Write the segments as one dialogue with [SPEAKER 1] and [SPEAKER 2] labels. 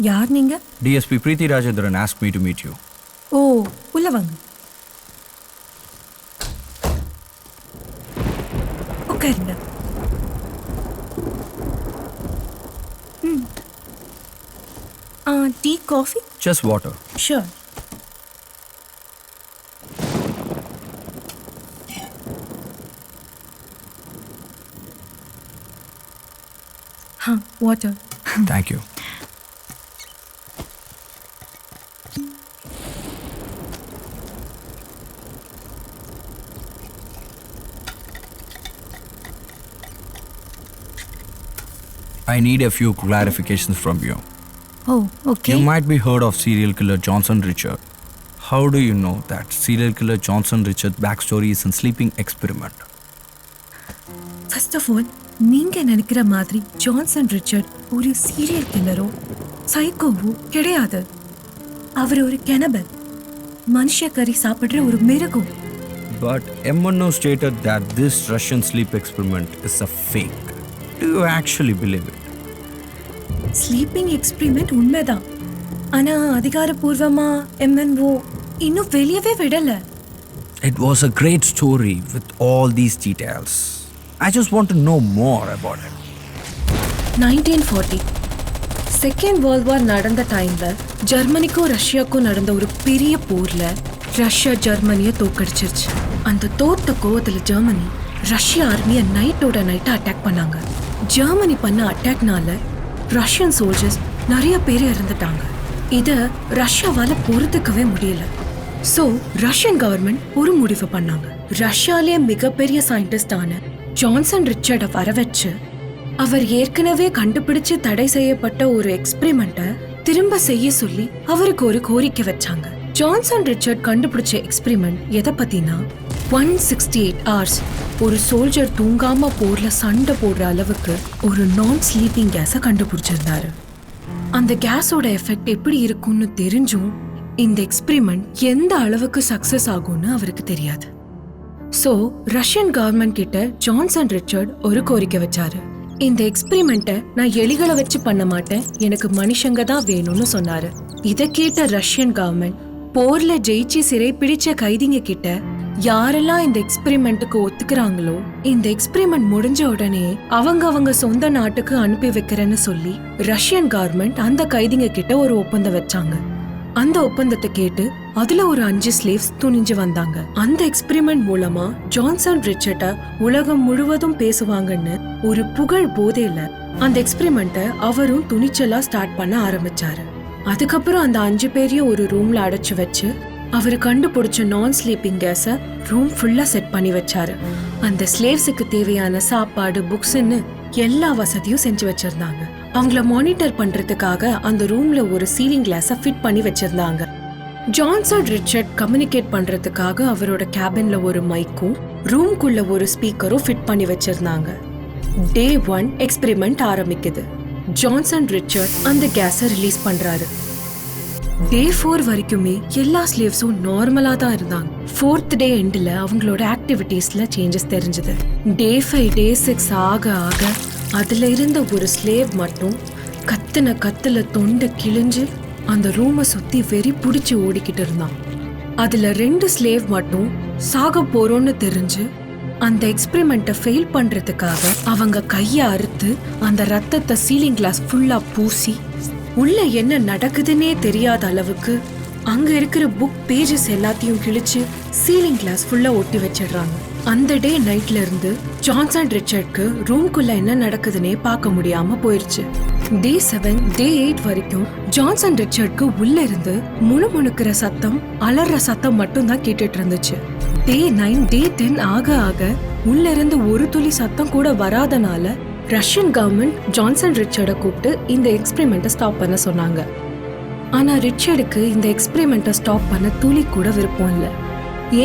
[SPEAKER 1] யார் நீங்க?
[SPEAKER 2] DSP Preeti Rajendran asked me to meet you.
[SPEAKER 1] ஓ, உள்ள வாங்க. உட்காருங்க. Tea, coffee?
[SPEAKER 2] Just water.
[SPEAKER 1] Sure. Water.
[SPEAKER 2] Thank you. I need a few clarifications from you.
[SPEAKER 1] Oh, okay.
[SPEAKER 2] You might be heard of serial killer Johnson Richard. How do you know that serial killer Johnson Richard's backstory is a sleeping experiment?
[SPEAKER 1] First of all, நீங்க நினைக்கிற மாதிரி Johnson Richard ஒரு serial கில்லரோ சைக்கோவோ கிடையாது. அவர் ஒரு கெனபல், மனுஷ கறி சாப்பிடுற ஒரு மிருகம்.
[SPEAKER 2] But MNO stated that this Russian sleep experiment is a fake. Do you actually believe it?
[SPEAKER 1] Sleeping experiment உண்மைதான். ஆனா அதிகாரப்பூர்வமா MNO இன்னும் வெளியவே விடல.
[SPEAKER 2] It was a great story with all these details. I just want to know more about it.
[SPEAKER 1] 1940 second world war நடந்த டைம்ல ஜெர்மனிக்கும் ரஷ்யாவுக்கும் நடந்த ஒரு பெரிய போர்ல ரஷ்யா ஜெர்மனியை தோக்கடிச்சிருச்சு. அந்த தோத்த கோவத்துல ஜெர்மனி ரஷ்யா ஆர்மியை நைட்டோட நைட்டா அட்டாக் பண்ணாங்க. ஜெர்மனி பண்ண அட்டாக்னால ரஷ்யன் சோல்ஜர்ஸ் நிறைய பேர் இறந்துட்டாங்க. இத ரஷ்யாவால பொறுத்துக்கவே முடியல. சோ ரஷ்யன் கவர்மெண்ட் ஒரு முடிவு பண்ணாங்க. ரஷ்யாலே மிகப்பெரிய சயின்டிஸ்டான ஜான்சன் ரிச்சர்டை வர வச்சு அவர் ஏற்கனவே கண்டுபிடிச்சு தடை செய்யப்பட்ட ஒரு எக்ஸ்பெரிமெண்ட்டை திரும்ப செய்ய சொல்லி அவருக்கு ஒரு கோரிக்கை வச்சாங்க. ஜான்சன் ரிச்சர்ட் கண்டுபிடிச்ச எக்ஸ்பெரிமெண்ட் எதை பத்தினா 168 hours ஒரு சோல்ஜர் தூங்காம போர்ல சண்டை போடுற அளவுக்கு ஒரு நான் ஸ்லீப்பிங் கேஸை கண்டுபிடிச்சிருந்தாரு. அந்த கேஸோட எஃபெக்ட் எப்படி இருக்கும்னு தெரிஞ்சும் இந்த எக்ஸ்பெரிமெண்ட் எந்த அளவுக்கு சக்சஸ் ஆகும்னு அவருக்கு தெரியாது. சோ ரஷ்யன் கவர்மெண்ட் கிட்ட ஜான்சன் ரிச்சர்ட் ஒரு கோரிக்கை வச்சாரு. இந்த எக்ஸ்பெரிமெண்ட்டை நான் எலிகளை வச்சு பண்ண மாட்டேன், எனக்கு மனுஷங்க தான் வேணும்னு சொன்னாரு. இதை கேட்ட ரஷ்யன் கவர்மெண்ட் போர்ல ஜெயிச்சு சிறை பிடிச்ச கைதிங்க கிட்ட யாரெல்லாம் இந்த எக்ஸ்பெரிமெண்ட்டுக்கு ஒத்துக்கிறாங்களோ இந்த எக்ஸ்பெரிமெண்ட் முடிஞ்ச உடனே அவங்க சொந்த நாட்டுக்கு அனுப்பி வைக்கிறேன்னு சொல்லி ரஷ்யன் கவர்மெண்ட் அந்த கைதிங்க கிட்ட ஒரு ஒப்பந்தம் வச்சாங்க. அந்த ஒப்பந்தத்தை கேட்டு அதுல ஒரு 5 ஸ்லேவ்ஸ் துணிஞ்சு வந்தாங்க. அந்த எக்ஸ்பெரிமெண்ட் மூலமா ஜான்சன் ரிச்சர்ட்ட உலகம் முழுவதும் பேசுவாங்கன்னு ஒரு புகழ் போதையில அந்த எக்ஸ்பெரிமெண்ட்டை அவரும் துணிச்சலா ஸ்டார்ட் பண்ண ஆரம்பிச்சாரு. அதுக்கப்புறம் அந்த 5 பேரையும் ஒரு ரூம்ல அடைச்சு வச்சு அவரு கண்டுபிடிச்ச நான் ஸ்லீப்பிங் கேஸ ரூம் ஃபுல்லா செட் பண்ணி வச்சாரு. அந்த ஸ்லேவ்ஸுக்கு தேவையான சாப்பாடு, புக்ஸ்ன்னு எல்லா வசதியும் செஞ்சு வச்சிருந்தாங்க. அவங்கள மானிட்டர் பண்றதுக்காக அந்த ரூம்ல ஒரு சீலிங் கிளாஸ ஃபிட் பண்ணி வச்சிருந்தாங்க. ஜான்சன் ரிச்சர்ட் கம்யூனிகேட் பண்றதுக்காக அவரோட கேபின்ல ஒரு மைக்கும் ரூம்குள்ள ஒரு ஸ்பீக்கரும் ஃபிட் பண்ணி வச்சிருந்தாங்க. Day 1 எக்ஸ்பெரிமெண்ட் ஆரம்பிக்குது. ஜான்சன் ரிச்சர்ட் அந்த கேஸை ரிலீஸ் பண்றாரு. Day 4 வரைக்குமே எல்லா ஸ்லேவ்ஸும் நார்மலா தான் இருந்தாங்க. 4th டே எண்ட்ல அவங்களோட ஆக்டிவிட்டீஸ்ல சேஞ்சஸ் தெரிஞ்சது. Day 5, Day 6 ஆக ஆக அதுல இருந்த ஒரு ஸ்லேவ் மட்டும் கத்துல தொண்டை கிழிஞ்சு அந்த ரூமை சுத்தி வெறி புடிச்சு ஓடிக்கிட்டு இருந்தான். அதுல 2 ஸ்லேவ் மட்டும் சாக போறோம்னு தெரிஞ்சு அந்த எக்ஸ்பெரிமெண்ட்டை ஃபெயில் பண்றதுக்காக அவங்க கையை அறுத்து அந்த ரத்தத்தை சீலிங் கிளாஸ் ஃபுல்லா பூசி உள்ள என்ன நடக்குதுன்னே தெரியாத அளவுக்கு அங்க இருக்கிற புக் பேஜஸ் எல்லாத்தையும் கிழிச்சு சீலிங் கிளாஸ் ஃபுல்லா ஒட்டி வச்சிடுறாங்க. அந்த டே நைட்ல இருந்து ஜான்சன் ரிச்சர்ட்க்கு ரூம்குள்ள என்ன நடக்குதுன்னே பார்க்க முடியாம போயிருச்சு. Day 7, Day 8 வரைக்கும் ஜான்சன் ரிச்சர்ட்க்கு உள்ள இருந்து முணுமுணுக்கிற சத்தம், அலற சத்தம் மட்டும் தான் கேட்டுட்டு இருந்துச்சு. Day 9, Day 10 ஆக ஆக உள்ள இருந்து ஒரு துளி சத்தம் கூட வராதனால ரஷ்யன் கவர்மெண்ட் ஜான்சன் ரிச்சர்டை கூப்பிட்டு இந்த எக்ஸ்பெரிமெண்ட்டை ஸ்டாப் பண்ண சொன்னாங்க. ஆனா ரிச்சர்டுக்கு இந்த எக்ஸ்பெரிமெண்ட்டை ஸ்டாப் பண்ண துளி கூட விருப்பம் இல்லை.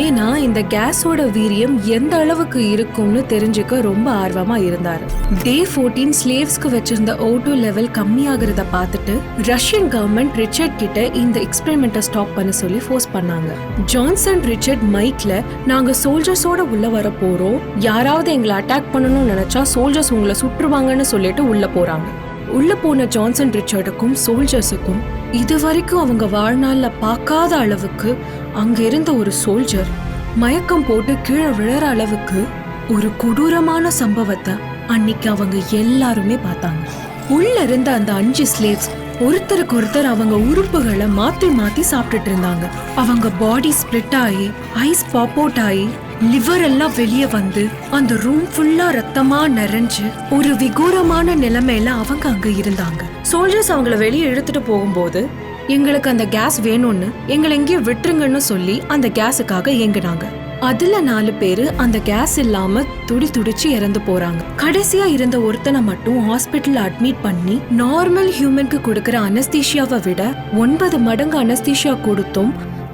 [SPEAKER 1] ஏன்னா இந்த கேஸோட வீரியம் எந்த அளவுக்கு இருக்கும்னு தெரிஞ்சுக்க ரொம்ப ஆர்வமா இருந்தாரு. Day 14 ஸ்லேவ்ஸ்க்கு வச்சிருந்த O2 லெவல் கம்மியாகிறத பார்த்துட்டு ரஷ்யன் கவர்மெண்ட் ரிச்சர்ட் கிட்ட இந்த எக்ஸ்பெரிமெண்ட்டை ஸ்டாப் பண்ண சொல்லி ஃபோர்ஸ் பண்ணாங்க. ஜான்சன் ரிச்சர்ட் மைக்ல, நாங்க சோல்ஜர்ஸோட உள்ள வர போறோம், யாராவது எங்களை அட்டாக் பண்ணணும்னு நினைச்சா சோல்ஜர்ஸ் உங்களை சுற்றுவாங்கன்னு சொல்லிட்டு உள்ள போறாங்க. உள்ள போன ஜான்சன் ரிச்சர்டுக்கும் சோல்ஜர்ஸுக்கும் இதுவரைக்கும் அவங்க வாழ்நாள்ல பார்க்காத அளவுக்கு அங்க இருந்த ஒரு சோல்ஜர் மயக்கம் போட்டு கீழே விழற அளவுக்கு ஒரு கொடூரமான சம்பவத்தை அன்னைக்கு அவங்க எல்லாருமே பார்த்தாங்க. உள்ள இருந்த அந்த 5 ஸ்லேவ்ஸ் ஒருத்தருக்கு ஒருத்தர் அவங்க உறுப்புகளை மாத்தி மாத்தி சாப்பிட்டுட்டு இருந்தாங்க. அவங்க பாடி ஸ்பிளிட் ஆகி ஐஸ் பாப் அவுட் ஆகி லிவர் எல்லாம் வெளியே வந்து அந்த ரூம் ஃபுல்லா ரத்தமா நிறைஞ்சு ஒரு விகூரமான நிலைமையில அவங்க அங்க இருந்தாங்க. சோல்ஜர்ஸ் அவங்கள வெளியே எடுத்துட்டு போகும்போது எங்களுக்கு அந்த கேஸ் வேணும்னு எங்களை எங்கேயும் விட்டுருங்கன்னு சொல்லி அந்த கேஸுக்காக ஏங்குனாங்க. அதுல 4 பேரு அந்த கேஸ் இல்லாம துடிச்சு இறந்து போறாங்க. கடைசியா இருந்த ஒருத்தனை மட்டும் ஹாஸ்பிட்டல்ல அட்மிட் பண்ணி நார்மல் ஹியூமனுக்கு கொடுக்கற அனஸ்தீஷியாவை விட 9 மடங்கு அனஸ்தீஷியா கொடுத்தும்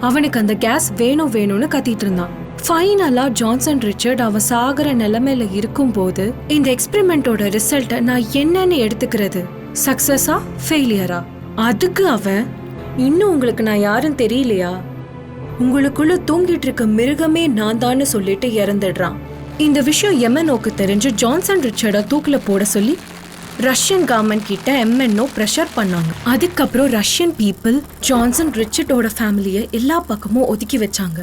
[SPEAKER 1] அவனுக்கு அந்த கேஸ் வேணும்னு கத்திட்டு இருந்தான். ஃபைனலா ஜான்சன் ரிச்சர்ட் அவன் சாகிற நிலைமையில இருக்கும் போது இந்த எக்ஸ்பெரிமெண்டோட ரிசல்ட்டை நான் என்னன்னு எடுத்துக்கிறது, சக்சஸா ஃபெயிலியரா? அதுக்கு அவன், இன்னும் உங்களுக்கு நான் யாரும் தெரியலையா, உங்களுக்குள்ள தூங்கிட்டு இருக்க மிருகமே நான் தான் சொல்லிட்டு இறந்துடுறான். இந்த விஷயம் எம்என்ஓக்கு தெரிஞ்சு ஜான்சன் ரிச்சர்டை தூக்கில போட சொல்லி ரஷ்யன் கவர்மெண்ட் கிட்ட எம்என்ஓ ப்ரெஷர் பண்ணாங்க. அதுக்கப்புறம் ரஷ்யன் பீப்புள் ஜான்சன் ரிச்சர்டோட ஃபேமிலியை எல்லா பக்கமும் ஒதுக்கி வச்சாங்க.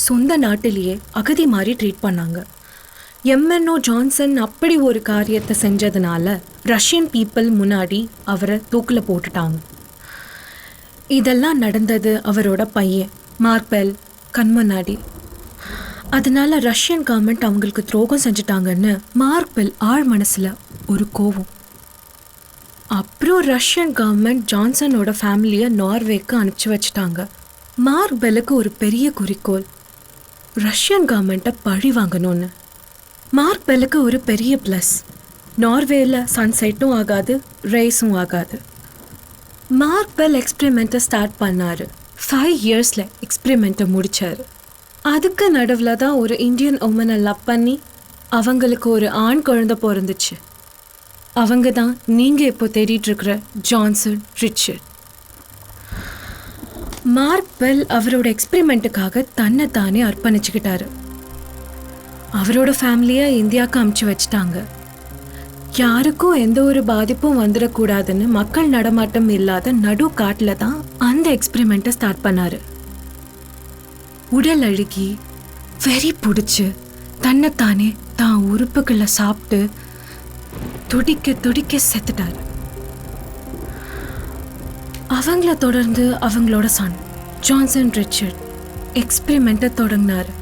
[SPEAKER 1] சொந்த நாட்டிலேயே அகதி மாதிரி ட்ரீட் பண்ணாங்க. எம்என்ஓ ஜான்சன் அப்படி ஒரு காரியத்தை செஞ்சதுனால ரஷ்யன் பீப்புள் முன்னாடி அவரை தூக்கில போட்டுட்டாங்க. இதெல்லாம் நடந்தது அவரோட பையன் மார்க் பெல் கண் முன்னாடி. அதனால ரஷ்யன் கவர்மெண்ட் அவங்களுக்கு துரோகம் செஞ்சுட்டாங்கன்னு மார்க் பெல் ஆழ் மனசுல ஒரு கோவம். அப்புறம் ரஷ்யன் கவர்மெண்ட் ஜான்சனோட ஃபேமிலியை நார்வேக்கு அனுப்பிச்சு வச்சுட்டாங்க. மார்க் பெல்லுக்கு ஒரு பெரிய குறிக்கோள், ரஷ்யன் கவர்மெண்ட்டை பழி வாங்கணும்னு. மார்க் பெல்லுக்கு ஒரு பெரிய ப்ளஸ், நார்வேல சன்செட்டும் ஆகாது ரேஸும் ஆகாது. மார்க் பெல் எக்ஸ்பெரிமெண்ட்டை ஸ்டார்ட் பண்ணாரு. 5 இயர்ஸ்ல எக்ஸ்பெரிமெண்ட்டை முடிச்சாரு. அதுக்கு நடுவில் தான் ஒரு இந்தியன் உமனை லவ் பண்ணி அவங்களுக்கு ஒரு ஆண் குழந்தை பிறந்துச்சு. அவங்க தான் நீங்க இப்போ தேடிட்டு இருக்கிற ஜான்சன் ரிச்சர்ட். மார்க் பெல் அவரோட எக்ஸ்பெரிமெண்ட்டுக்காக தன்னை தானே அர்ப்பணிச்சுக்கிட்டாரு. அவரோட ஃபேமிலியை இந்தியாவுக்கு அனுப்பிச்சு வச்சுட்டாங்க. யாருக்கும் எந்த ஒரு பாதிப்பும் வந்துடக்கூடாதுன்னு மக்கள் நடமாட்டம் இல்லாத நடு காட்டுல தான் அந்த எக்ஸ்பெரிமெண்ட்டை ஸ்டார்ட் பண்ணாரு. உடல் அழுகி வெறி பிடிச்சு தன்னைத்தானே தான் உறுப்புகளை சாப்பிட்டு துடிக்க செத்துட்டாரு. அவங்கள தொடர்ந்து அவங்களோட சன் ஜான்சன் ரிச்சர்ட் எக்ஸ்பெரிமெண்ட்டை தொடங்கினாரு.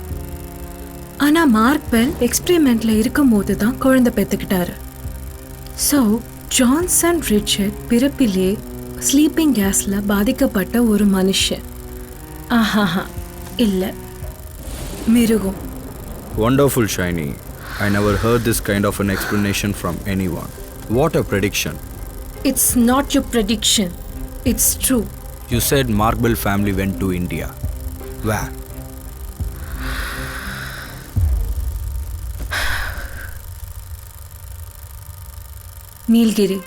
[SPEAKER 1] ஆனா மார்க் பெல் எக்ஸ்பெரிமெண்ட்ல இருக்கும் போது தான் குழந்தை பெற்றுக்கிட்டாரு. ஸோ ஜான்சன் ரிச்சர்ட் பிறப்பிலே ஸ்லீப்பிங் கேஸில் பாதிக்கப்பட்ட ஒரு மனுஷன். ஆஹாஹா இல்லை, மிருகம்.
[SPEAKER 2] Wonderful, Shiny. I never heard this kind of an explanation from anyone. What a prediction.
[SPEAKER 1] It's not your prediction. It's true.
[SPEAKER 2] You said Mark Bell family went to India. Where?
[SPEAKER 1] Nilgiri.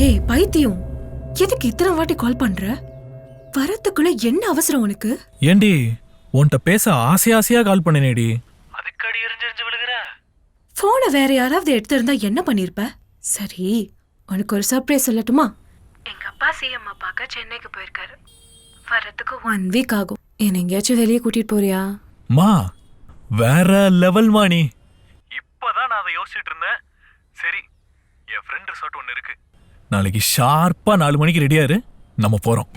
[SPEAKER 1] ஏய் பைத்தியம், எதுக்கு இத்தனை வாட்டி கால் பண்ற? வரத்துக்குள்ள என்ன அவசரம் உனக்கு?
[SPEAKER 3] ஏண்டி உன்கிட்ட பேச ஆசையா கால் பண்ணேனேடி. அதுக்கடி எரிஞ்செரிஞ்சு விழுகிற.
[SPEAKER 1] போனை வேற யாராவது எடுத்திருந்தா என்ன பண்ணிருப்ப? சரி, உனக்கு ஒரு சர்ப்ரைஸ் சொல்லட்டுமா? எங்க அப்பா சிஎம் பார்க்க சென்னைக்கு போயிருக்காரு. வரத்துக்கு 1 வீக் ஆகும். என்ன எங்கேயாச்சும் வெளியே கூட்டிட்டு போறியா?
[SPEAKER 3] மா வேற லெவல் மா நீ. இப்பதான் நான் அதை யோசிச்சுட்டு இருந்தேன். சரி, என் ஃப்ரெண்ட் ரிசார்ட் ஒன்று இருக்கு. நாளைக்கு ஷார்ப்பா 4 மணிக்கு ரெடியா இரு, நம்ம போறோம்.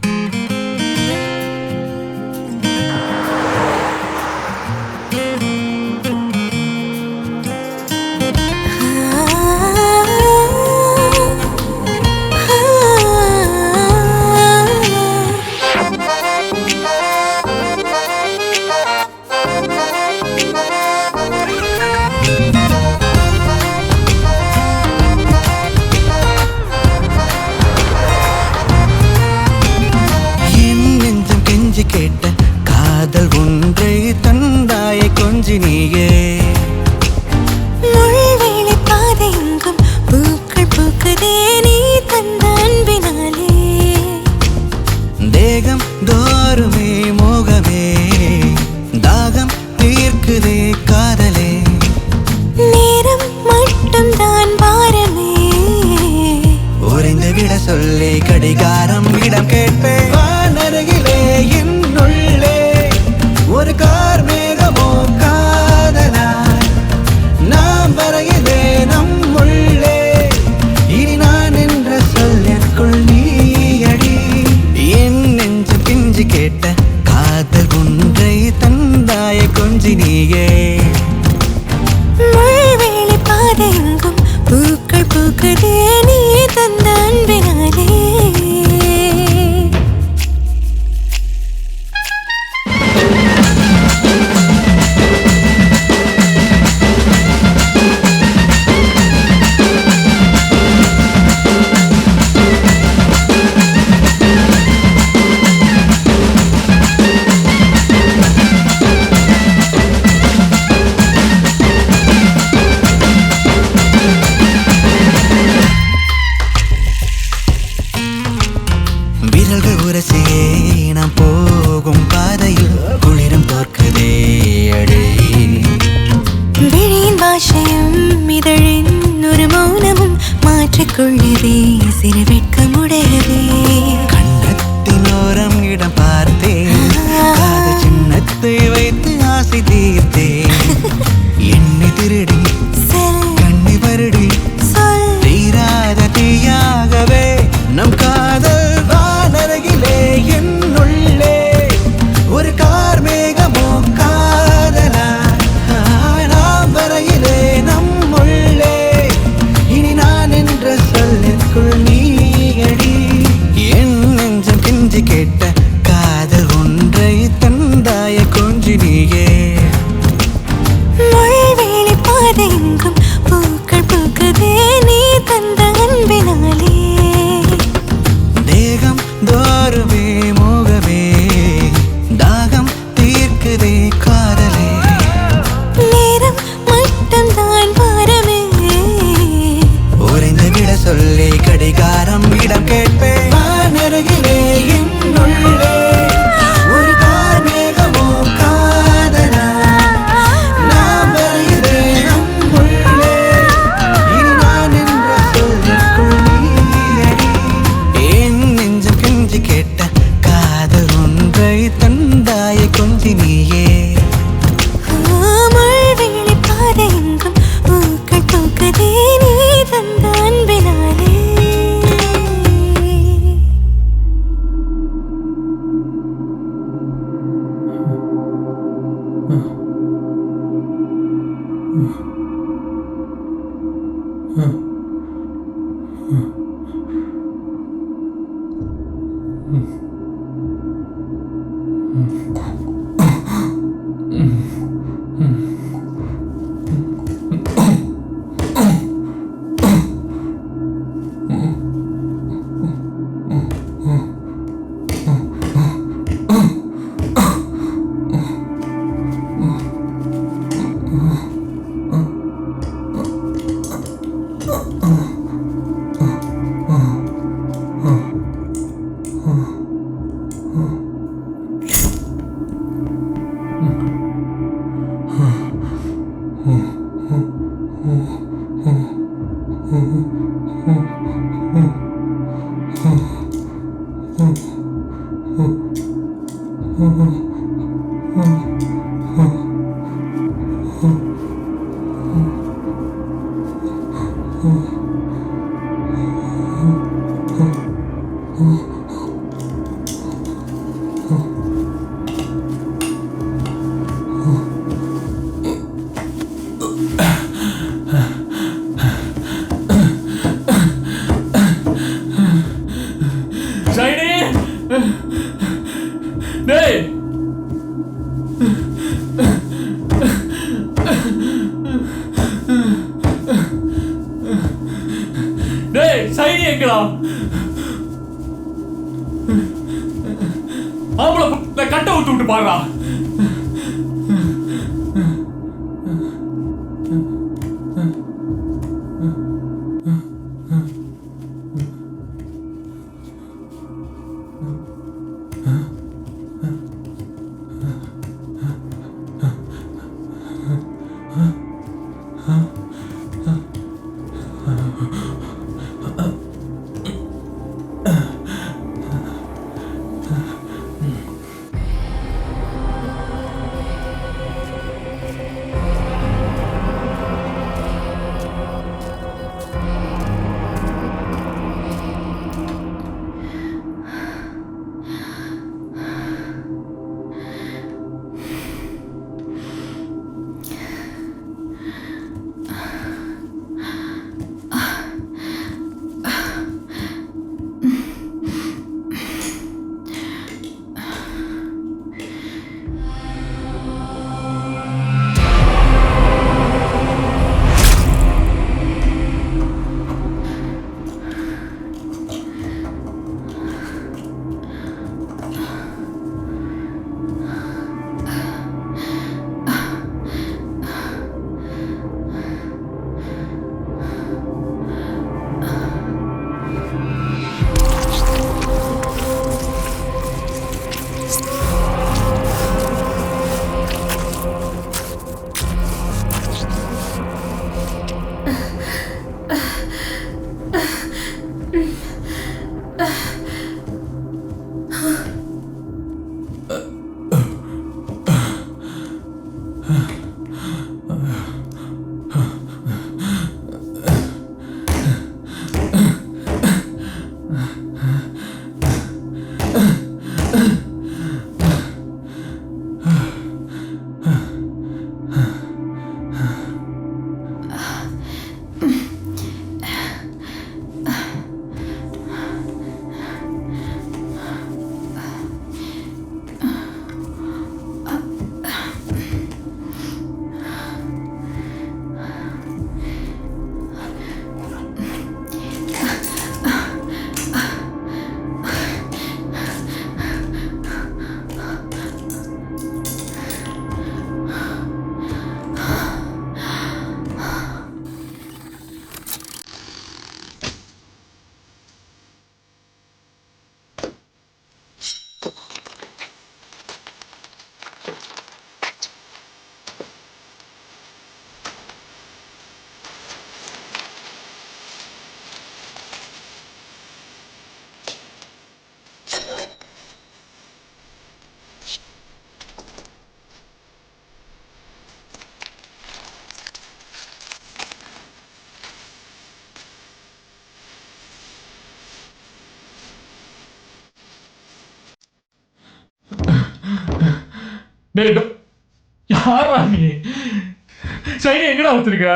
[SPEAKER 4] கேட்ட காதல் ஒன்றை தந்தாயை கொஞ்சி நீயே.
[SPEAKER 5] முள்வேலி பாதையெங்கும் பூக்கள் பூக்குதே நீ தந்த அன்பினாலே.
[SPEAKER 4] தேகம் தோறுமே மோகமே, தாகம் தீர்க்குதே காதலே.
[SPEAKER 5] நேரம் மட்டும் தான் பாரமே,
[SPEAKER 4] உறைந்து விட சொல்லி கடிகாரம் இடம் கேட்பேன். வானருகிலே என்னுள்ளே ஒரு கார் மேகமோ காதலாய் நாம் வரையிலே நம்முள்ளே. இனி நான் என்ற சொல்லிற்குள் நீயடி. என் நெஞ்சு பிஞ்சு கேட்ட காதல் ஒன்றை தந்தாயை கொஞ்சி நீயே.
[SPEAKER 5] முள்வேலி பாதையெங்கும் பூக்கள் பூக்குதே நீ தந்த அன்பினாலே.
[SPEAKER 4] விரல்கள் உரசியே நாம் போகும் பாதையில் குளிரும் தோற்குதே அடே.
[SPEAKER 5] விழியின் பாஷையும் இதழின் ஒரு மௌனமும் மாற்றிக்கொள்ளுதே சிறு வெட்கமுடையதே.
[SPEAKER 4] கண்ணத்தினோரம் இடம் பார்த்தேன், காதல் சின்னத்தை வைத்து ஆசை தீர்த்தேன். என்னை திருடி கண்ணை வருடி தீராத தீயாகவே நம் காதல் வானருகிலே என்னுள்ளே ஒரு கார் மேகமோ காதலா. நாம் வரையிலே நம்முள்ளே இனி நான் என்ற சொல்லிற்குள் நீயடி. என்
[SPEAKER 3] கட்ட விட்டு விட்டு பாடுறா. டேய் யாரா நீ? ஷைனி எங்கடா வச்சிருக்க?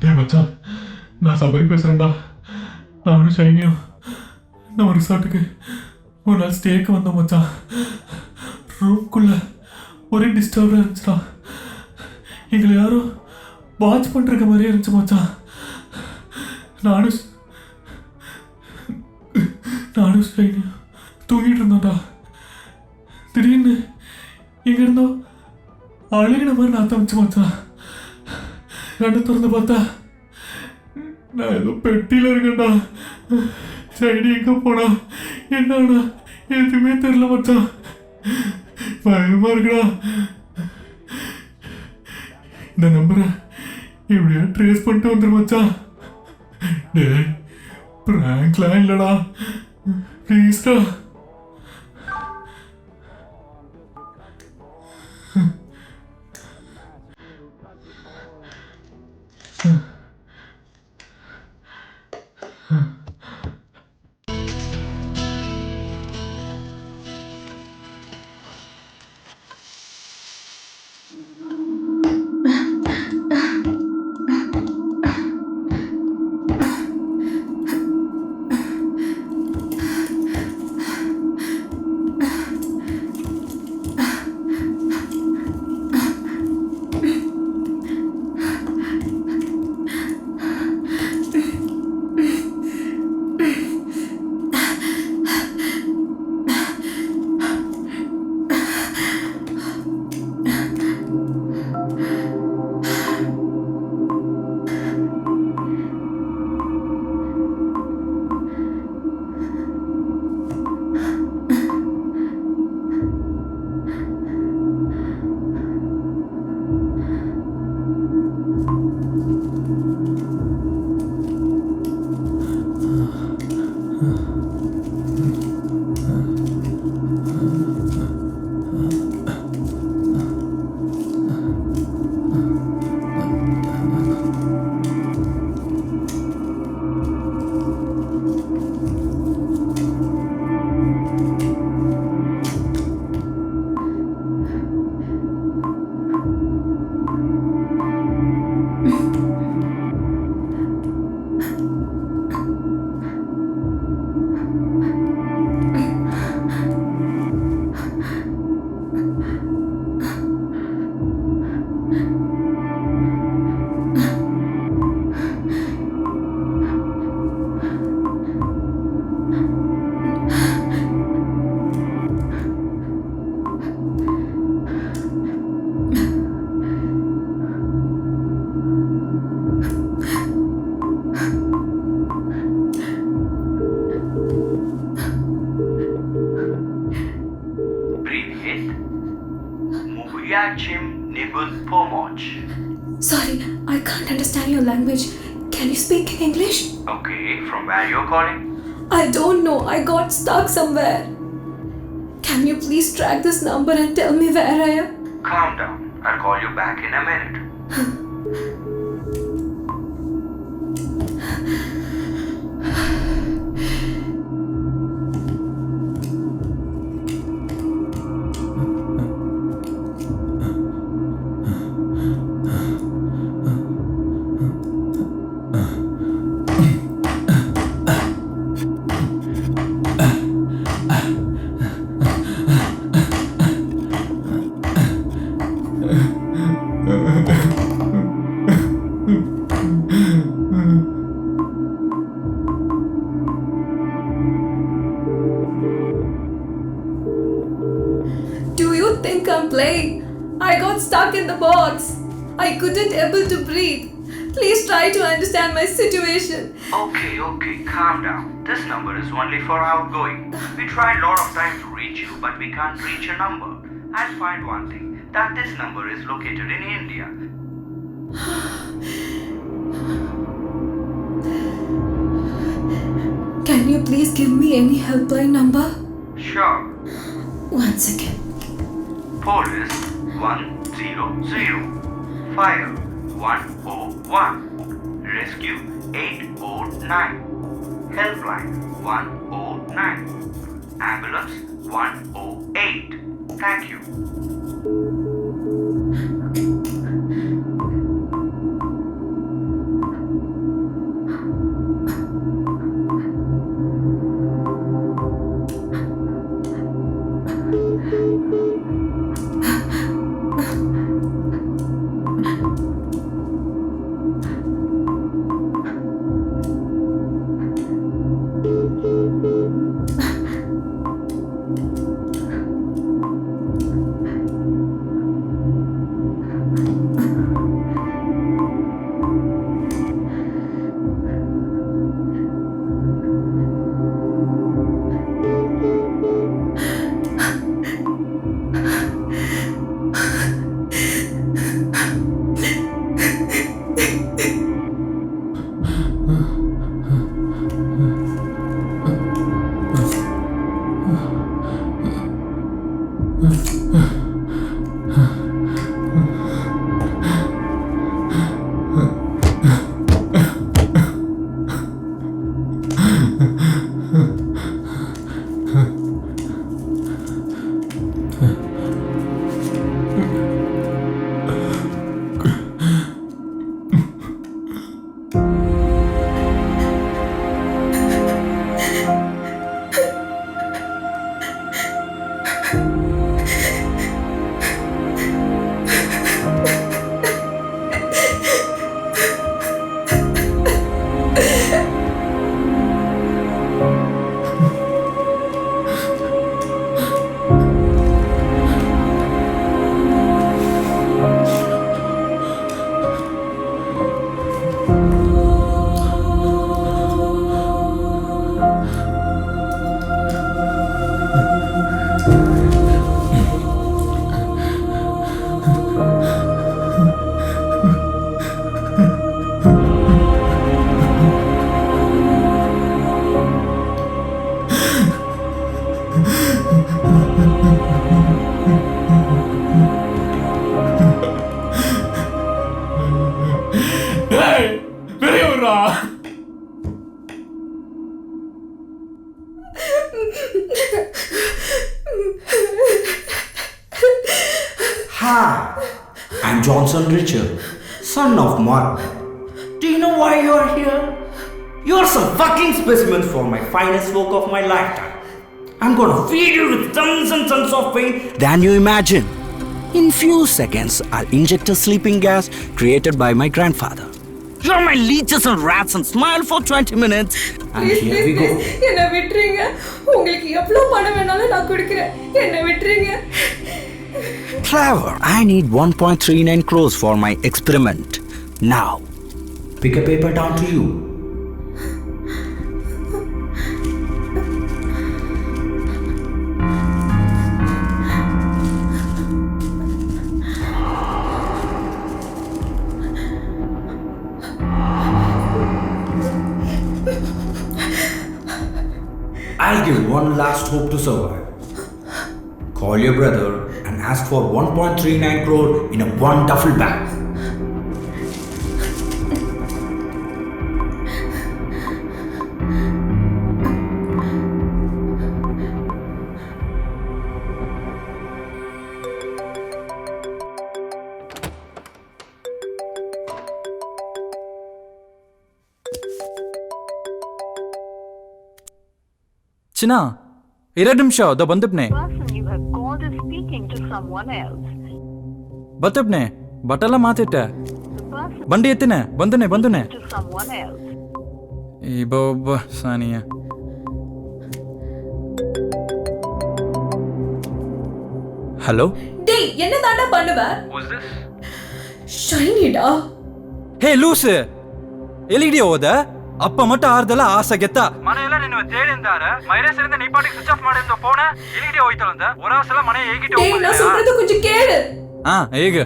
[SPEAKER 3] டேய் மச்சான், நான் சபரி பேசுறேன்டா. நானும் ஷைனியும் நம்ம ரிசார்ட்டுக்கு ஒரு நாள் ஸ்டேக்கு வந்தோம் மச்சான். ரூம்குள்ள ஒரே டிஸ்டர்பாக இருந்துச்சுடா. எங்களை யாரும் வாட்ச் பண்ணுறக்க மாதிரியே இருந்துச்சு மச்சான். நானும் ஷைனியும் தூங்கிட்டு இருந்தோம்டா. திடீர்னு எங்க இருந்தோ அழுகின மாதிரி நாத்தம் வச்சு மச்சான். கண்ணை திறந்து பார்த்தா நான் ஏதோ பெட்டியில் இருக்கேன்டா. ஷைனி எங்கே போனா என்னடா எதுவுமே தெரியல மச்சான். பயமா இருக்குடா. இந்த நம்பரை எப்படியா ட்ரேஸ் பண்ணிட்டு வந்துரு மச்சான். டே பிராங்க்லாம் இல்லடா, ப்ளீஸ்டா.
[SPEAKER 1] Sorry, I can't understand your language. Can you speak in English?
[SPEAKER 2] Okay, from where you're calling?
[SPEAKER 1] I don't know. I got stuck somewhere. Can you please track this number and tell me where I am?
[SPEAKER 2] Calm down. I'll call you back in a minute.
[SPEAKER 1] stuck in the box. I couldn't able to breathe. Please try to understand my situation.
[SPEAKER 6] Okay, calm down. This number is only for outgoing. We tried a lot of time to reach you, but we can't reach your number. I'll find one thing, that this number is located in India.
[SPEAKER 1] Can you please give me any helpline number?
[SPEAKER 6] Sure.
[SPEAKER 1] One second.
[SPEAKER 6] Police 100. Fire 101. Rescue 809. Helpline 109. Ambulance 108. Thank you.
[SPEAKER 7] Hi, I'm Johnson Richard, son of Mark. Do you know why you are here? You are some fucking specimen for my finest work of my lifetime. I'm gonna feed you with tons and tons of pain than you imagine. In few seconds, I'll inject a sleeping gas created by my grandfather. You're my leeches and rats and smile for 20 minutes. And here we go.
[SPEAKER 1] என்ன விட்டுறீங்க. உங்களுக்கு எவ்வளவு பணம் வேணாலும் நான் கொடுக்கிறேன். என்ன விட்டுறீங்க.
[SPEAKER 7] Clever. I need 1.39 crores for my experiment. Now, pick a paper down to you. I'll give one last hope to survive. Call your brother and ask for 1.39 crore in a one duffel bag.
[SPEAKER 8] ಚಿನ್ನ 2 ನಿಮಿಷ ದ ಬಂದಪ್ನೆ
[SPEAKER 9] person you have called is speaking to someone else.
[SPEAKER 8] ಬತ್ತಪ್ನೆ ಬಟ್ಟೆಲ್ಲ ಮಾತಿಟ್ಟೆ
[SPEAKER 9] The person
[SPEAKER 8] ಬಂಡಿ ಎತ್ತಿನೆ ಬಂದನೆ
[SPEAKER 9] to someone else.
[SPEAKER 8] ಈ ಬೊಬ್ಬ ಸಾನಿಯ ಹಲೋ
[SPEAKER 1] டேய் என்னதான்டா பண்ணுவ?
[SPEAKER 6] Who's this?
[SPEAKER 1] ஷைனிடா.
[SPEAKER 8] ಹೇ ಲೂಸು ಎಲ್ಲಿದೆಯೋ ಹೋದ ಅಪ್ಪ ಮಟ್ಟ ಆರ್ದಲ್ಲ ಆಸೆ ಗೆತ್ತ ಮನೆಯೆಲ್ಲ ನಿನ್ನ ತೇಳಿಂದಾರ ಮೈರೇಸರಿಂದ ನೀ ಪಾಟಿಗೆ ಸ್ವಿಚ್ ಆಫ್ ಮಾಡಿದ ಫೋನ್ ಎಲ್ಲಿಗೆ ಹೋಯ್ತಲ್ಲ ಒರಾಸಲ ಮನೆ ಹೇಗಿಟ್ಟು
[SPEAKER 1] டேய் நான் சொல்றது கொஞ்சம் கேளு.
[SPEAKER 8] ಹೇಗೆ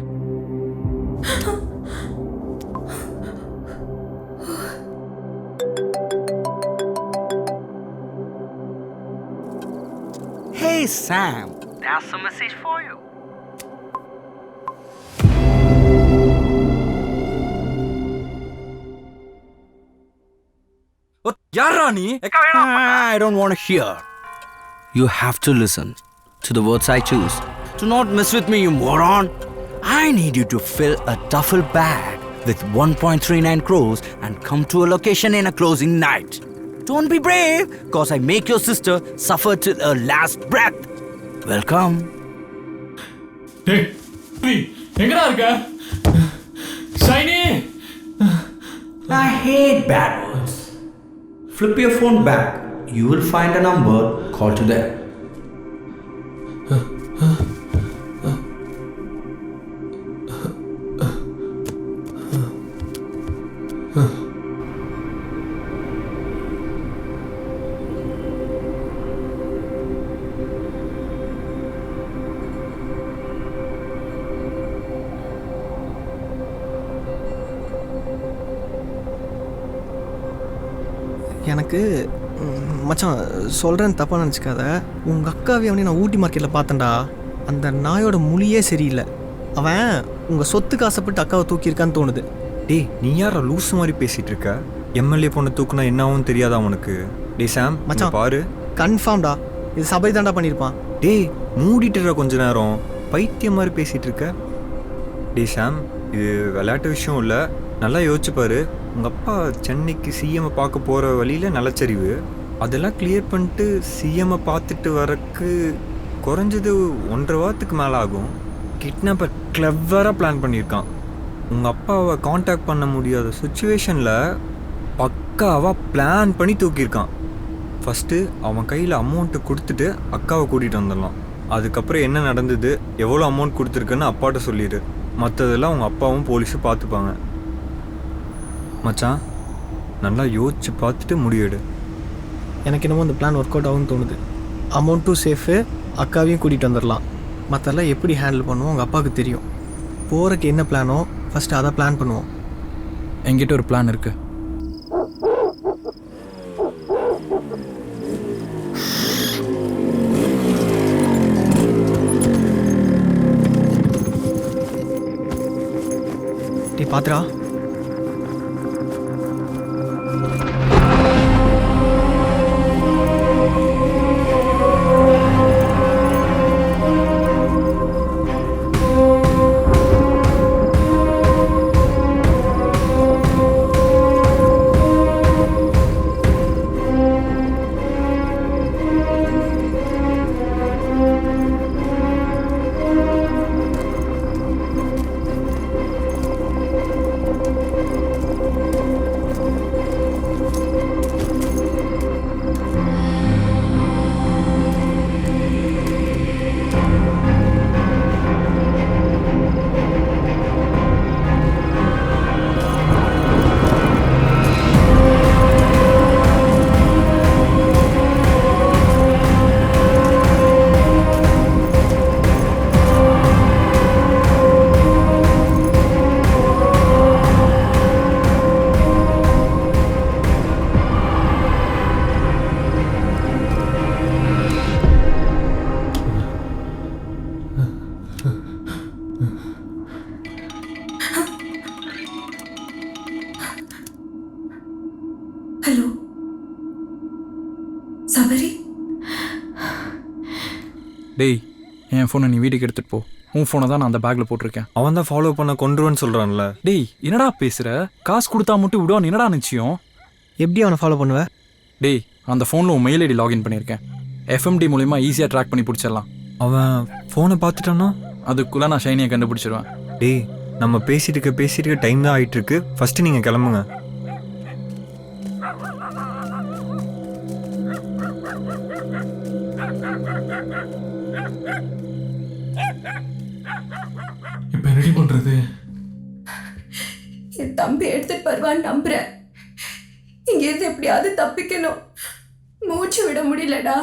[SPEAKER 7] Hey Sam,
[SPEAKER 6] There's a message for you.
[SPEAKER 8] ಯಾರ ನೀ
[SPEAKER 2] I don't want to hear. You have to listen to the words I choose.
[SPEAKER 7] do not mess with me, you moron. I need you to fill a duffel bag with 1.39 crores and come to a location in a closing night. Don't be brave, cause I make your sister suffer till her last breath. Welcome.
[SPEAKER 3] டேய் டேய் எங்கடா இருக்க? Saini.
[SPEAKER 7] I hate bad words. Flip your phone back. You will find a number. Call to them.
[SPEAKER 10] எனக்கு மச்சான் சொல்கிறேன் தப்பாக நினச்சிக்காத. உங்கள் அக்காவை அவனே நான் ஊட்டி மார்க்கெட்டில் பார்த்தேன்டா. அந்த நாயோட மொழியே சரியில்லை. அவன் உங்கள் சொத்துக்கு ஆசைப்பட்டு அக்காவை தூக்கியிருக்கான்னு தோணுது.
[SPEAKER 11] டேய் நீ யாரா லூஸ் மாதிரி பேசிகிட்டு இருக்க? எம்எல்ஏ பொண்ணை தூக்குனா என்னாவும் தெரியாதா உனக்கு? டே சாம்
[SPEAKER 10] மச்சான்
[SPEAKER 11] பாரு,
[SPEAKER 10] கன்ஃபார்ம்டா இது சபை தாண்டா பண்ணியிருப்பான்.
[SPEAKER 11] டேய் மூடிட்டுற கொஞ்ச நேரம், பைத்தியம் மாதிரி பேசிகிட்டு இருக்க. டே சாம் இது விளையாட்டு விஷயம் இல்லை, நல்லா யோசிச்சு பாரு. உங்கள் அப்பா சென்னைக்கு சிஎம்ஐ பார்க்க போகிற வழியில் நிலச்சரிவு, அதெல்லாம் கிளியர் பண்ணிட்டு சிஎம்ஐ பார்த்துட்டு வரக்கு குறைஞ்சது 1.5 வாரத்துக்கு மேலே ஆகும். கிட்னாப்பர் கிளவராக பிளான் பண்ணியிருக்கான். உங்கள் அப்பாவை காண்டாக்ட் பண்ண முடியாத சுச்சுவேஷனில் பக்காவாக பிளான் பண்ணி தூக்கியிருக்கான். ஃபஸ்ட்டு அவன் கையில் அமௌண்ட்டு கொடுத்துட்டு அக்காவை கூட்டிகிட்டு வந்துடலாம். அதுக்கப்புறம் என்ன நடந்தது, எவ்வளோ அமௌண்ட் கொடுத்துருக்குன்னு அப்பாட்ட சொல்லிடு. மற்றதெல்லாம் உங்கள் அப்பாவும் போலீஸும் பார்த்துப்பாங்க. மச்சான் நல்லா யோசிச்சு பார்த்துட்டு முடிவெடு.
[SPEAKER 10] எனக்கு என்னமோ அந்த பிளான் ஒர்க் அவுட் ஆகும்னு தோணுது. அமௌண்ட்டும் சேஃபு, அக்காவையும் கூட்டிகிட்டு வந்துடலாம். மற்றெல்லாம் எப்படி ஹேண்டில் பண்ணுவோம் உங்கள் அப்பாவுக்கு தெரியும். போகிறக்கு என்ன பிளானோ ஃபஸ்ட்டு அதை பிளான் பண்ணுவோம்.
[SPEAKER 8] என்கிட்ட ஒரு பிளான் இருக்கு.
[SPEAKER 10] டே பாத்ரா,
[SPEAKER 1] ஹலோ சபரி.
[SPEAKER 8] டேய் என் ஃபோனை நீ வீட்டுக்கு எடுத்துகிட்டு போ. உன் ஃபோனை தான் நான் அந்த பேக்கில் போட்டிருக்கேன்.
[SPEAKER 11] அவன் தான் ஃபாலோ பண்ண கொண்டுருவேன்னு சொல்கிறான்ல.
[SPEAKER 8] டேய் என்னடா பேசுகிற? காசு கொடுத்தா மட்டும் விடுவான் என்னடா நிச்சயம்?
[SPEAKER 10] எப்படி அவனை ஃபாலோ பண்ணுவேன்?
[SPEAKER 8] டேய் அந்த ஃபோனில் உன் மெயில் ஐடி லாகின் பண்ணியிருக்கேன். எஃப்எம்டி மூலிமா ஈஸியாக ட்ராக் பண்ணி பிடிச்சிடலாம்.
[SPEAKER 11] அவன் ஃபோனை பார்த்துட்டான்னா
[SPEAKER 8] அதுக்குள்ளே நான் ஷைனியை கண்டுபிடிச்சிடுவேன்.
[SPEAKER 11] டேய் நம்ம பேசிட்டு இருக்க டைம் தான் ஆகிட்டு இருக்கு. ஃபஸ்ட்டு நீங்கள் கிளம்புங்க.
[SPEAKER 3] இப்ப என்னடி பண்றது?
[SPEAKER 1] என் தம்பி எடுத்துட்டு வருவான்னு நம்புறேன். இங்கேருந்து எப்படியாவது தப்பிக்கணும். மூச்சு விட முடியலடா.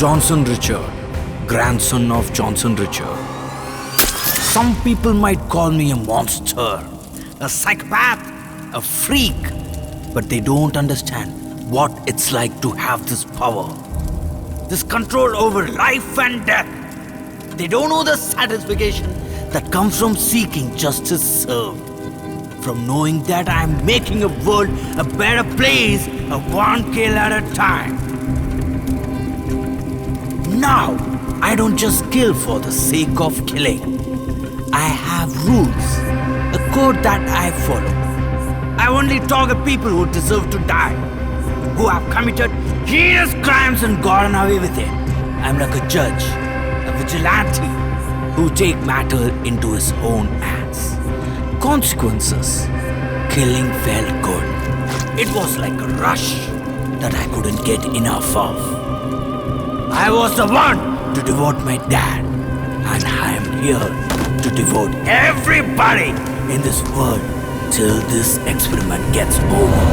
[SPEAKER 2] Johnson Richard, grandson of Johnson Richard. Some people might call me a monster, a psychopath, a freak, but they don't understand what it's like to have this power, this control over life and death. They don't know the satisfaction that comes from seeking justice served, from knowing that I'm making a world a better place, one kill at a time. Now, I don't just kill for the sake of killing. I have rules, a code that I follow. I only target people who deserve to die, who have committed heinous crimes and gotten away with it. I'm like a judge, a vigilante, who take matter into his own hands. Consequences. Killing felt good. It was like a rush that I couldn't get enough of. I was the one to devote my dad, and I am here to devote everybody in this world till this experiment gets over.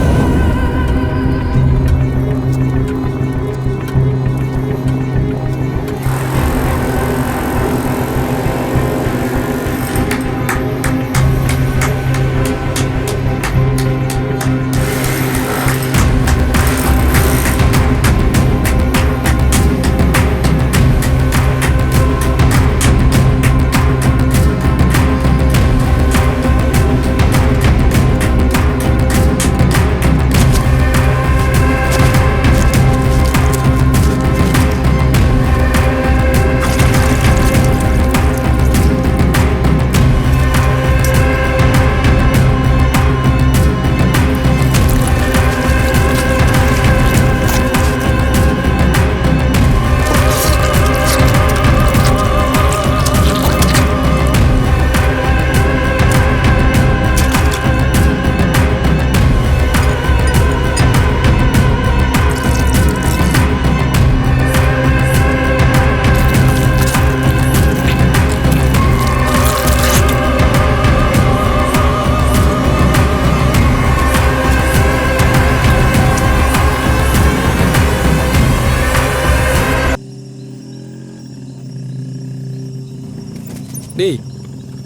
[SPEAKER 8] டேய்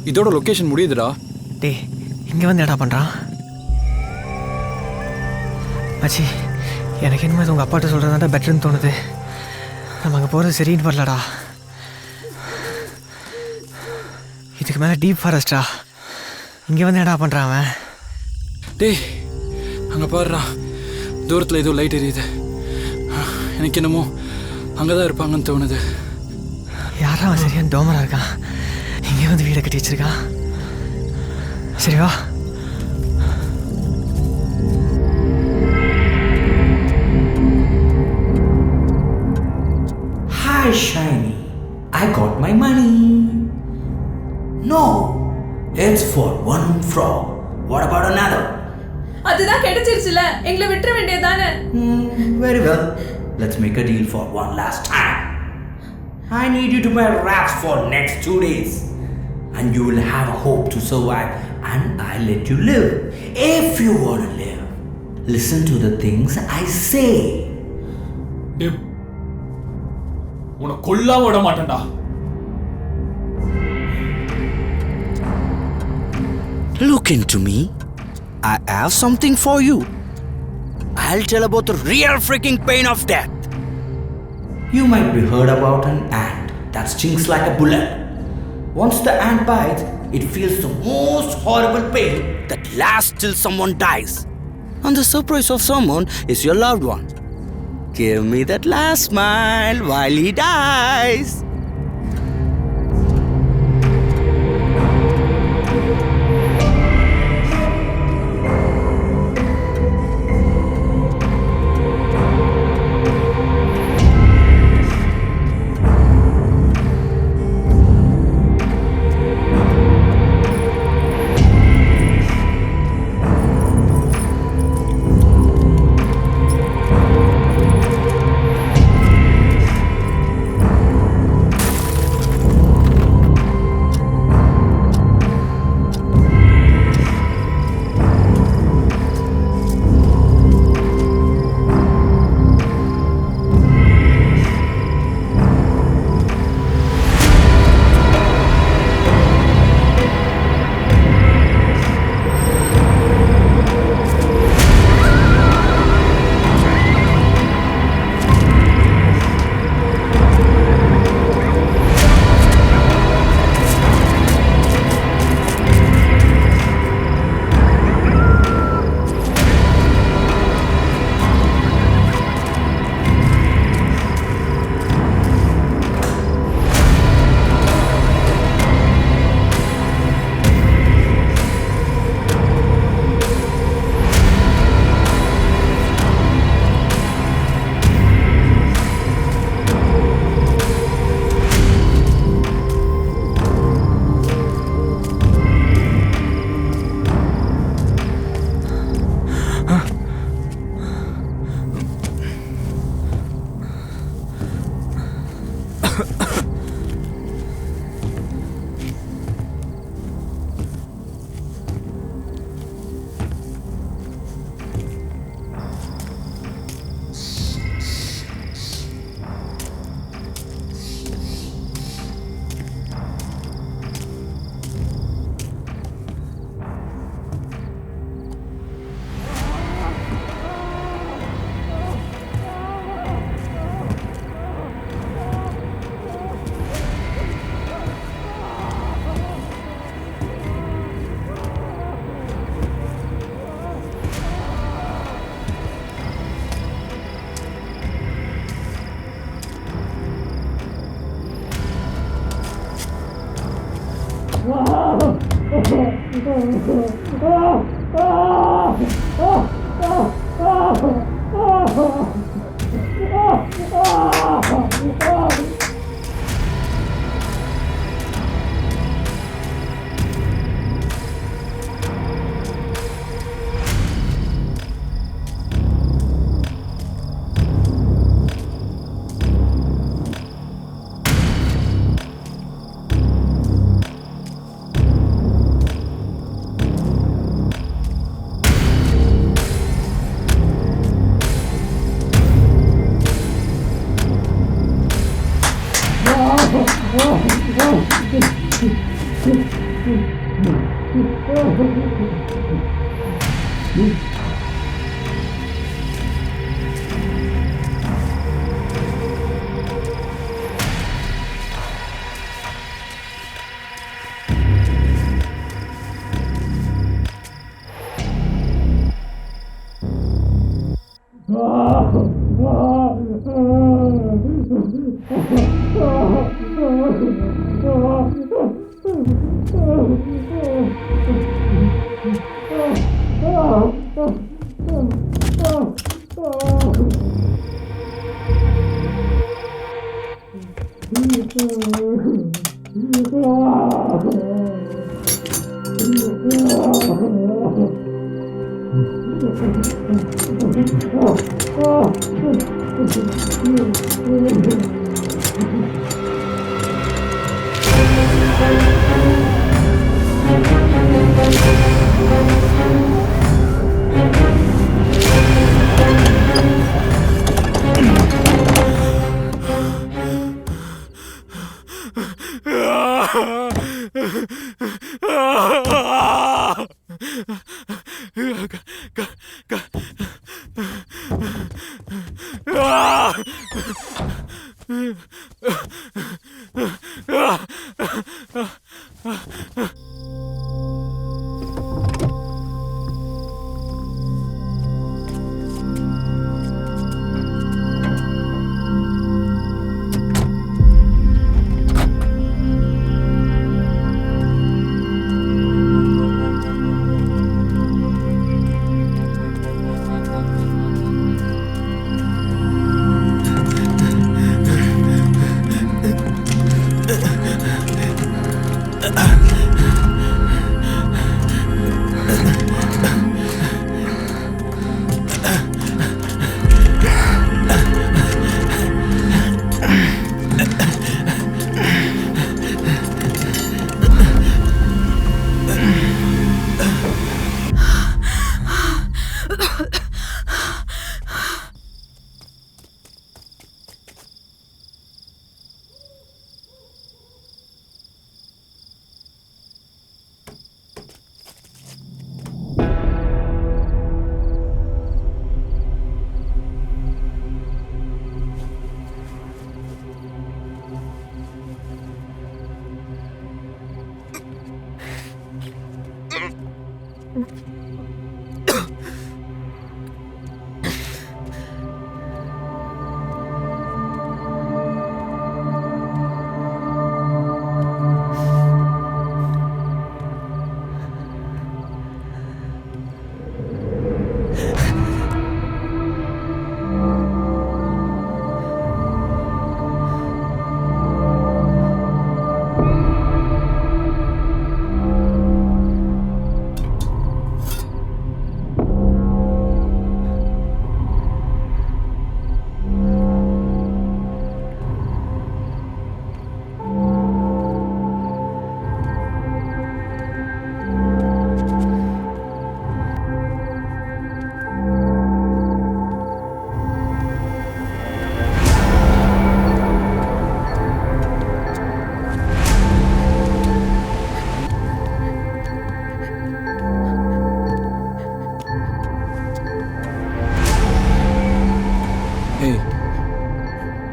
[SPEAKER 8] இதோட location முடியுதுடா.
[SPEAKER 10] டேய் இங்கே வந்து என்னடா பண்ணுறான்? மச்சி எனக்கு என்னமோ இது உங்கள் அப்பாட்ட சொல்கிறதாண்டா பெட்டர்னு தோணுது. நம்ம அங்கே போகிறது சரின்னு வரலடா. இதுக்கு மேலே டீப் ஃபாரஸ்டா. இங்கே வந்து என்னடா பண்ணுறான் அவன்?
[SPEAKER 8] டேய் அங்கே பாடுறா, தூரத்தில் ஏதோ லைட் எரியுது. எனக்கு என்னமோ அங்கே தான் இருப்பாங்கன்னு தோணுது.
[SPEAKER 10] யாரா அவன் சரியான டோமராக இருக்கான். இங்கே வந்து வீடை கட்டி வச்சிருக்கான். சரி வா.
[SPEAKER 7] Hi, Shiny. I got my money. No, it's for one frog. What about another?
[SPEAKER 1] அதுதான் கிடைச்சிருச்சுல, எங்களை விட்டுற வேண்டியதானே?
[SPEAKER 7] Very well. Let's make a deal for one last time. I need you to buy wraps for next 2 days. And you will have a hope to survive, and I'll let you live. If you want to live, listen to the things I say.
[SPEAKER 3] உன்னை கொல்லாம விட மாட்டேன்டா.
[SPEAKER 2] Look into me. I have something for you. I'll tell about the real freaking pain of death.
[SPEAKER 7] You might be heard about an ant that stings like a bullet. Once the ant bites, it feels the most horrible pain
[SPEAKER 2] that lasts till someone dies. And the surprise of someone is your loved one. Give me that last smile while he dies.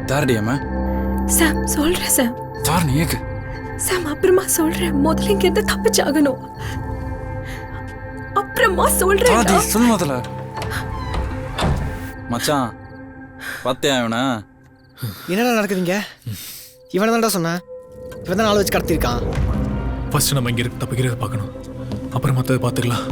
[SPEAKER 8] தாரடியம்மா
[SPEAKER 1] சாம் சொல்றேன் சாம்.
[SPEAKER 8] தார் நீ ஏக்கு
[SPEAKER 1] சாம் அப்புறமா சொல்றேன். முதல்ல இங்க இருந்து தப்பிச்சாகணும். அப்புறமா சொல்றேன்.
[SPEAKER 8] தாடி சொல்லு முதல்ல. மச்சான் பத்தியா இவனா?
[SPEAKER 10] என்னடா நடக்குதுங்க? இவனை தான்டா சொன்னேன். இவன் தான் ஆள் வச்சு கடத்திருக்கான்.
[SPEAKER 3] ஃபர்ஸ்ட் நம்ம இங்கே இருக்கு தப்பிக்கிறத பார்க்கணும். அப்புறம் மற்றதை பார்த்துக்கலாம்.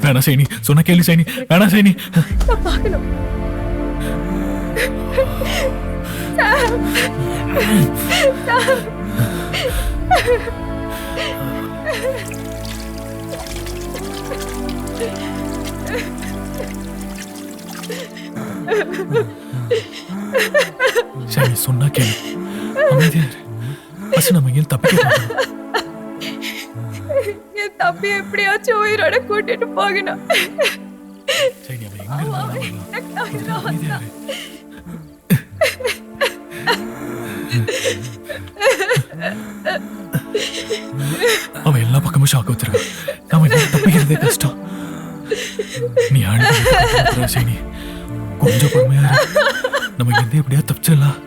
[SPEAKER 3] வேணாம் சைனி, சொன்ன கேள்வி சைனி, வேணாம் சைனி.
[SPEAKER 1] நான் பார்க்கணும்.
[SPEAKER 3] சைனி சொன்னா கேளு, அமைதியா இரு. ஃபர்ஸ்ட் நம்ம இங்க தப்பிக்க.
[SPEAKER 1] என் தம்பி எப்படியாச்சும் உயிரோட கூட்டிட்டு போகணும்.
[SPEAKER 3] சைனி அவன் எங்க இருந்தாலும் அமைதியா இரு. அவன் எல்லா பக்கமும் ஷாக் வச்சிருக்கான். நம்ம என்ன தப்பிக்கிறதே கஷ்டம். நீ அழுது சைனி, கொஞ்சம் பொறுமையா இரு. நம்ம இங்க எப்படியா தப்பிச்சிடலாம்.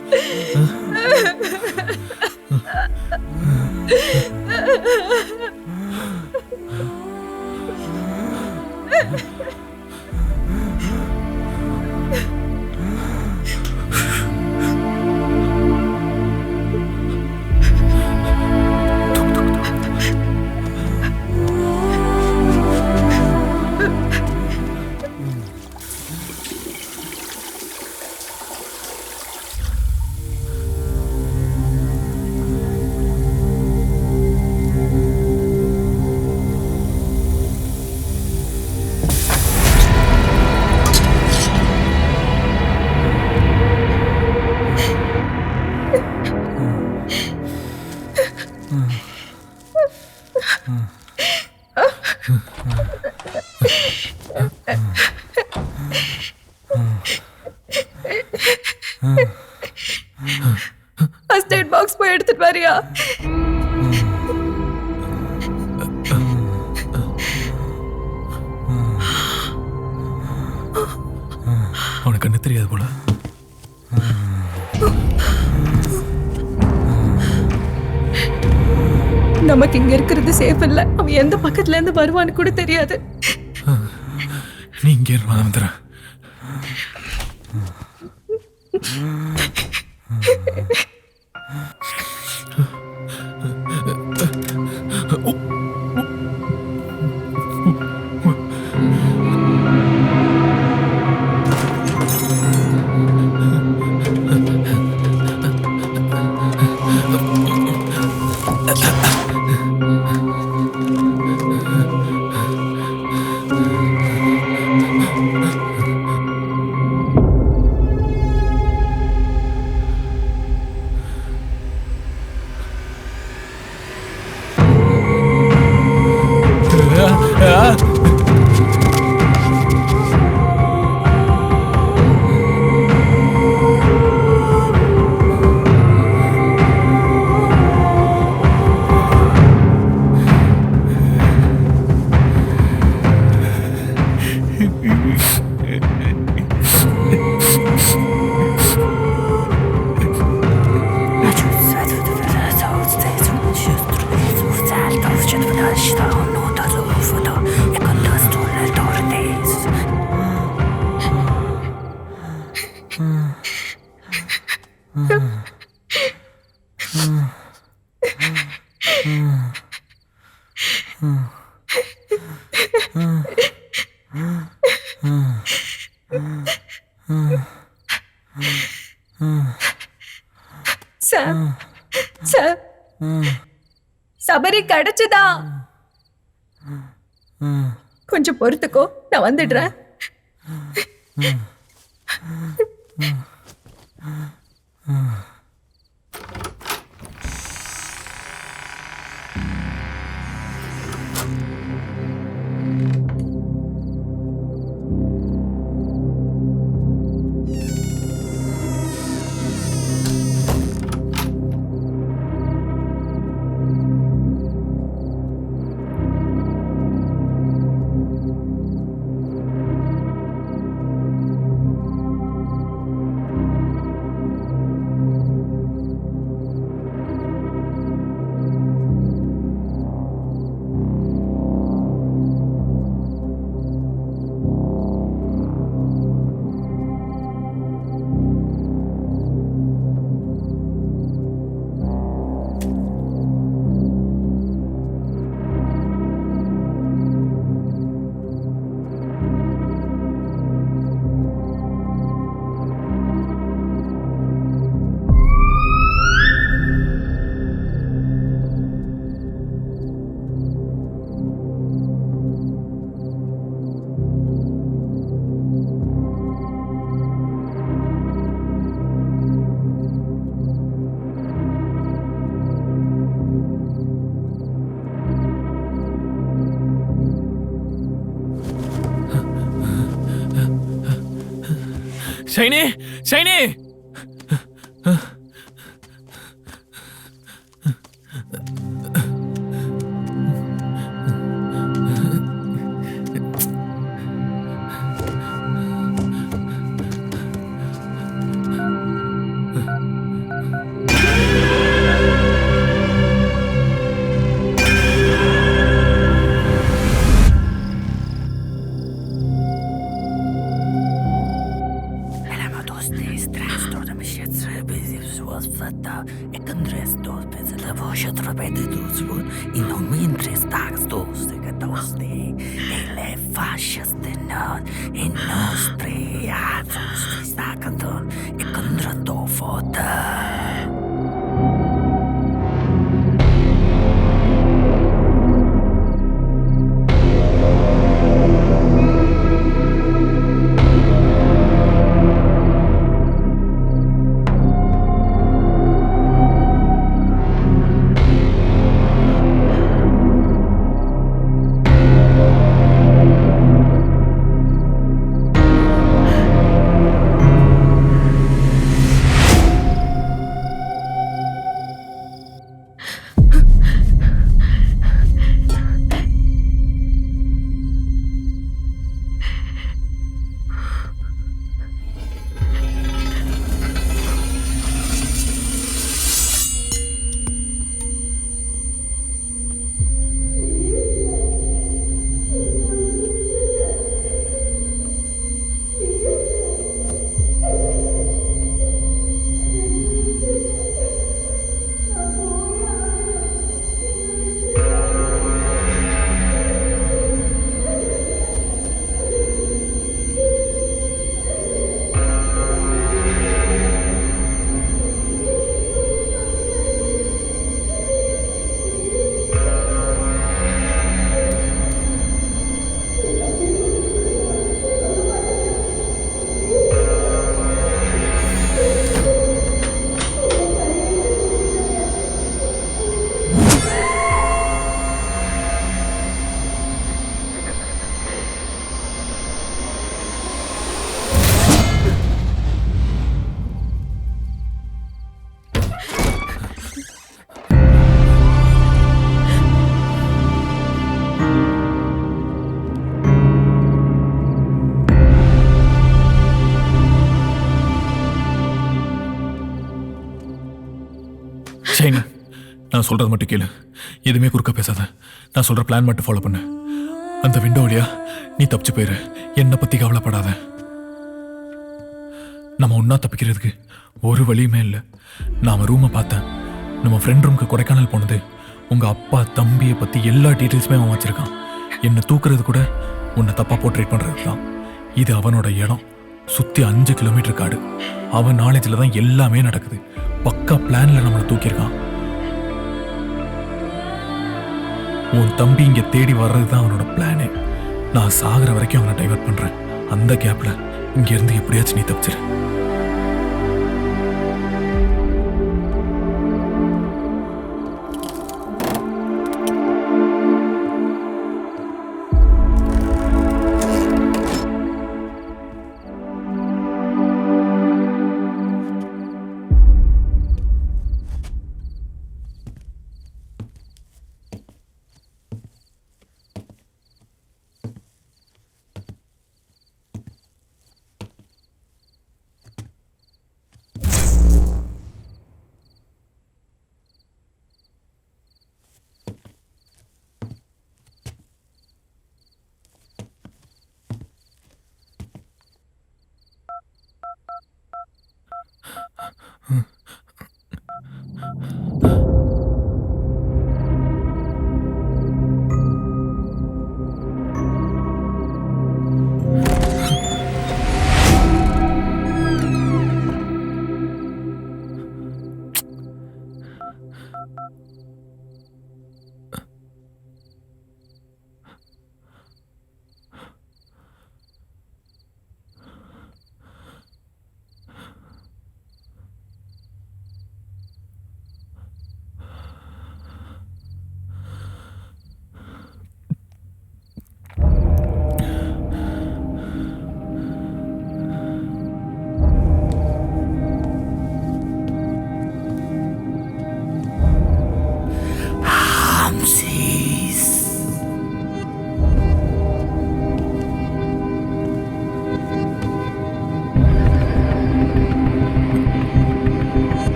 [SPEAKER 1] ஃபர்ஸ்ட் எய்ட் பாக்ஸ் போய் எடுத்துட்டு வரியா?
[SPEAKER 3] அவனுக்கு கண்ணு தெரியாது போல.
[SPEAKER 1] நமக்கு இங்க இருக்கிறது சேஃப் இல்ல. அவன் எந்த பக்கத்துல இருந்து வருவான்னு கூட தெரியாது.
[SPEAKER 3] நீ இங்கே இரு, நான் வந்துடுறேன்.
[SPEAKER 1] சபரி கிடைச்சதா? கொஞ்சம் பொறுத்துக்கோ, நான் வந்துடுறேன்.
[SPEAKER 3] ஷைனி ஷைனி ஷைனி, நான் சொல்றது மட்டும் கேளு. எதுவுமே குறுக்க பேசாத. நான் சொல்ற பிளான் மட்டும் ஃபாலோ பண்ணு. அந்த விண்டோ வழியா நீ தப்பிச்சு போயிரு. என்னை பத்தி கவலைப்படாத. நம்ம ஒன்னா தப்பிக்கிறதுக்கு ஒரு வழியுமே இல்லை. நான் ரூமை பார்த்தேன். நம்ம ஃப்ரெண்ட் ரூமுக்கு கொடைக்கானல் போனது உங்க அப்பா தம்பியை பத்தி எல்லா டீட்டெயில்ஸுமே அவன் வச்சிருக்கான். என்னை தூக்குறது கூட உன்னை தப்பா போர்ட்ரேட் பண்றது தான். இது அவனோட இடம். சுத்தி 5 கிலோமீட்டர் காடு. அவன் நாலேஜில் தான் எல்லாமே நடக்குது. பக்கா பிளான்ல நம்மளை தூக்கியிருக்கான். உன் தம்பி இங்க தேடி வர்றதுதான் அவனோட பிளானே. நான் சாகிற வரைக்கும் அவனை டைவர்ட் பண்றேன். அந்த கேப்ல இங்க இருந்து எப்படியாச்சும் நீ தப்பிச்சிரு.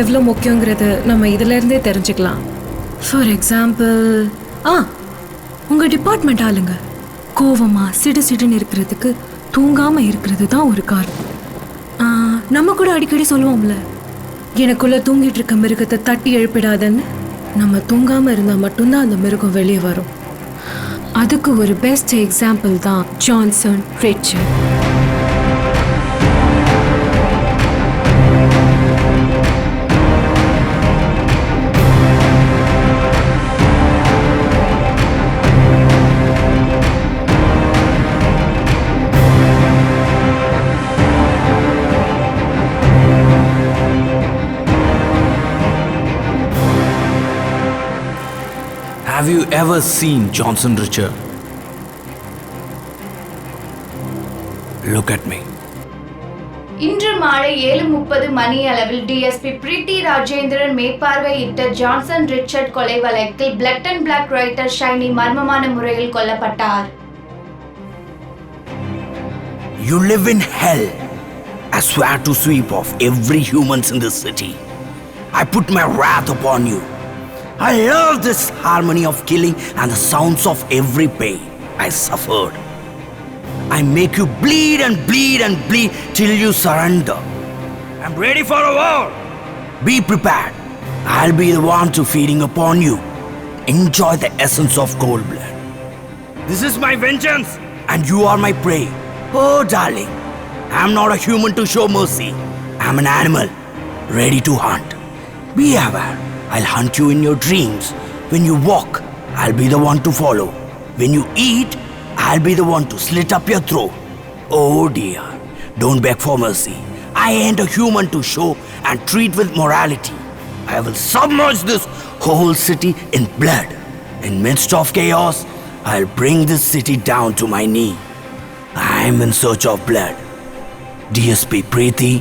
[SPEAKER 1] எவ்வளோ முக்கியங்கிறது நம்ம இதிலேருந்தே தெரிஞ்சுக்கலாம். ஃபார் எக்ஸாம்பிள், உங்கள் டிபார்ட்மெண்ட் ஆளுங்க கோவமாக சிடுன்னு இருக்கிறதுக்கு தூங்காமல் இருக்கிறது தான் ஒரு காரணம். நம்ம கூட அடிக்கடி சொல்லுவோம்ல, எனக்குள்ளே தூங்கிட்டு இருக்க மிருகத்தை தட்டி எழுப்பிடாதன்னு. நம்ம தூங்காமல் இருந்தால் மட்டும்தான் அந்த மிருகம் வெளியே வரும். அதுக்கு ஒரு பெஸ்ட் எக்ஸாம்பிள் தான் Johnson Richard.
[SPEAKER 2] Have you ever seen Johnson Richer? Look at me.
[SPEAKER 12] இன்று மாலை 7:30 மணி அளவில் டிஎஸ்பி பிரிட்டி ராஜேந்திரன் மேற்பார்வையிட்ட ஜான்சன் ரிச்சர்ட் கொலை வழக்கில் blood and black writer Shiny மர்மமான முறையில் கொல்லப்பட்டார்.
[SPEAKER 2] You live in hell. I swear to sweep off every humans in this city. I put my wrath upon you. I love this harmony of killing and the sounds of every pain I suffered. I make you bleed and bleed and bleed till you surrender. I'm ready for a war. Be prepared. I'll be the one to feeding upon you. Enjoy the essence of cold blood. This is my vengeance and you are my prey. Oh darling, I'm not a human to show mercy. I'm an animal, ready to hunt. Be aware. I'll hunt you in your dreams. When you walk, I'll be the one to follow. When you eat, I'll be the one to slit up your throat. Oh dear, don't beg for mercy. I ain't a human to show and treat with morality. I will submerge this whole city in blood. In midst of chaos, I'll bring this city down to my knee. I'm in search of blood. DSP Preeti,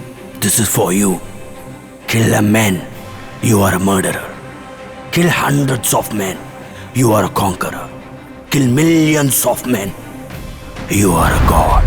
[SPEAKER 2] this is for you. Kill a man. You are a murderer. Kill hundreds of men. You are a conqueror. Kill millions of men. You are a god.